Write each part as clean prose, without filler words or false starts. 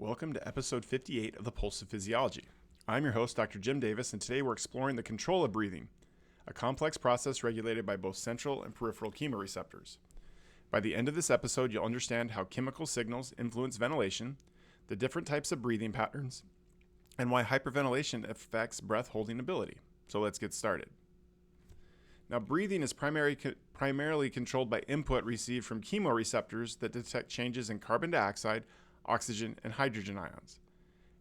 Welcome to episode 58 of the Pulse of Physiology. I'm your host, Dr. Jim Davis, and today we're exploring the control of breathing, a complex process regulated by both central and peripheral chemoreceptors. By the end of this episode, you'll understand how chemical signals influence ventilation, the different types of breathing patterns, and why hyperventilation affects breath holding ability. So let's get started. Now, breathing is primarily controlled by input received from chemoreceptors that detect changes in carbon dioxide, oxygen, and hydrogen ions.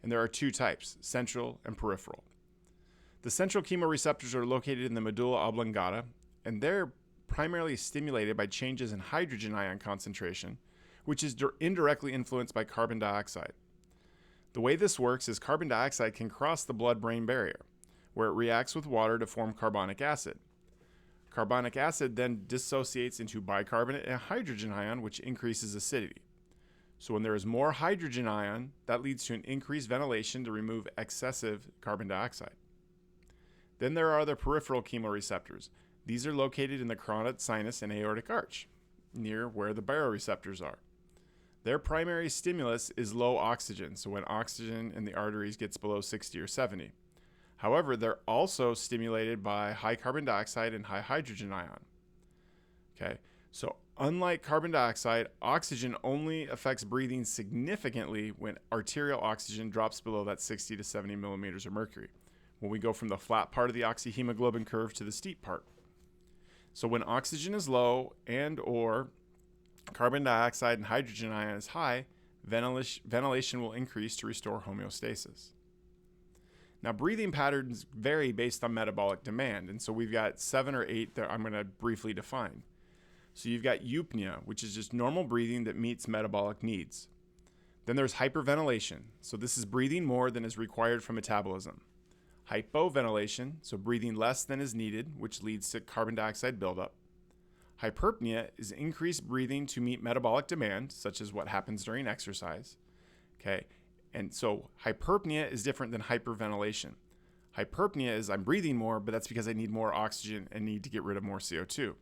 And there are two types, central and peripheral. The central chemoreceptors are located in the medulla oblongata, and they're primarily stimulated by changes in hydrogen ion concentration, which is indirectly influenced by carbon dioxide. The way this works is carbon dioxide can cross the blood-brain barrier, where it reacts with water to form carbonic acid. Carbonic acid then dissociates into bicarbonate and hydrogen ion, which increases acidity. So when there is more hydrogen ion, that leads to an increased ventilation to remove excessive carbon dioxide. Then there are the peripheral chemoreceptors. These are located in the carotid sinus and aortic arch, near where the baroreceptors are. Their primary stimulus is low oxygen, so when oxygen in the arteries gets below 60 or 70. However, they're also stimulated by high carbon dioxide and high hydrogen ion. Okay, so unlike carbon dioxide, oxygen only affects breathing significantly when arterial oxygen drops below that 60 to 70 millimeters of mercury, when we go from the flat part of the oxyhemoglobin curve to the steep part. So when oxygen is low and or carbon dioxide and hydrogen ion is high, ventilation will increase to restore homeostasis. Now, breathing patterns vary based on metabolic demand, and so we've got 7 or 8 that I'm going to briefly define. So you've got eupnea, which is just normal breathing that meets metabolic needs. Then there's hyperventilation, so this is breathing more than is required for metabolism. Hypoventilation, so breathing less than is needed, which leads to carbon dioxide buildup. Hyperpnea is increased breathing to meet metabolic demand, such as what happens during exercise. Okay, and so hyperpnea is different than hyperventilation. Hyperpnea is I'm breathing more, but that's because I need more oxygen and need to get rid of more CO2.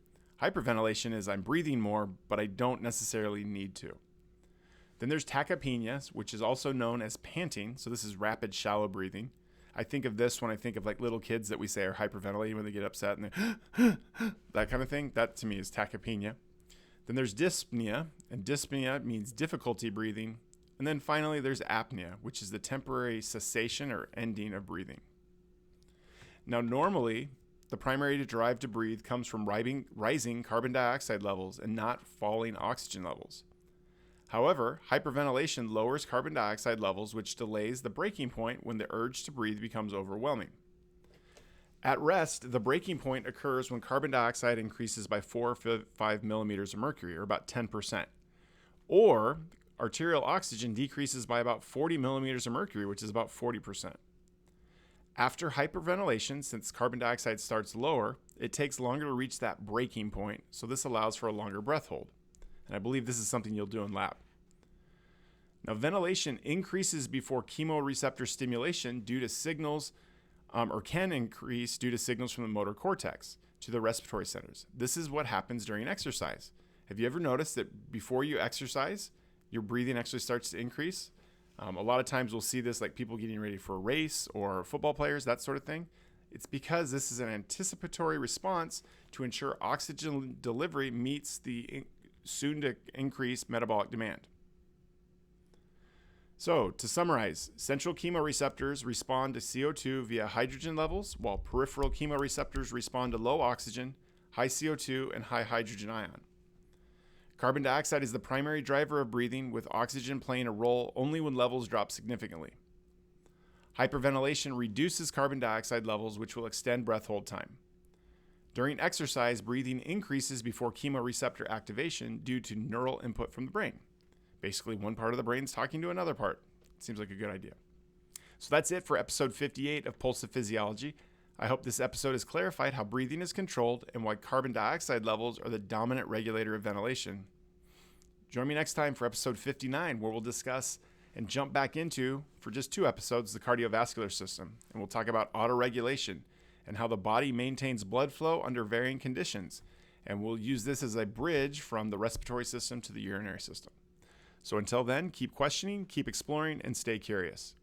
Hyperventilation is I'm breathing more, but I don't necessarily need to. Then there's tachypnea, which is also known as panting. So this is rapid, shallow breathing. I think of this when I think of like little kids that we say are hyperventilating when they get upset and they that kind of thing. That to me is tachypnea. Then there's dyspnea, and dyspnea means difficulty breathing. And then finally there's apnea, which is the temporary cessation or ending of breathing. Now normally, the primary drive to breathe comes from rising carbon dioxide levels and not falling oxygen levels. However, hyperventilation lowers carbon dioxide levels, which delays the breaking point when the urge to breathe becomes overwhelming. At rest, the breaking point occurs when carbon dioxide increases by 4 or 5 millimeters of mercury, or about 10%. Or arterial oxygen decreases by about 40 millimeters of mercury, which is about 40%. After hyperventilation, since carbon dioxide starts lower, it takes longer to reach that breaking point, so this allows for a longer breath hold. And I believe this is something you'll do in lab. Now, ventilation increases before chemoreceptor stimulation due to signals, or can increase due to signals from the motor cortex to the respiratory centers. This is what happens during exercise. Have you ever noticed that before you exercise, your breathing actually starts to increase? A lot of times we'll see this like people getting ready for a race or football players, that sort of thing. It's because this is an anticipatory response to ensure oxygen delivery meets the soon to increase metabolic demand. So to summarize, central chemoreceptors respond to CO2 via hydrogen levels, while peripheral chemoreceptors respond to low oxygen, high CO2, and high hydrogen ion. Carbon dioxide is the primary driver of breathing, with oxygen playing a role only when levels drop significantly. Hyperventilation reduces carbon dioxide levels, which will extend breath hold time. During exercise, breathing increases before chemoreceptor activation due to neural input from the brain. Basically, one part of the brain is talking to another part. Seems like a good idea. So that's it for episode 58 of Pulse of Physiology. I hope this episode has clarified how breathing is controlled and why carbon dioxide levels are the dominant regulator of ventilation. Join me next time for episode 59, where we'll discuss and jump back into, for just 2 episodes, the cardiovascular system. And we'll talk about autoregulation and how the body maintains blood flow under varying conditions. And we'll use this as a bridge from the respiratory system to the urinary system. So until then, keep questioning, keep exploring, and stay curious.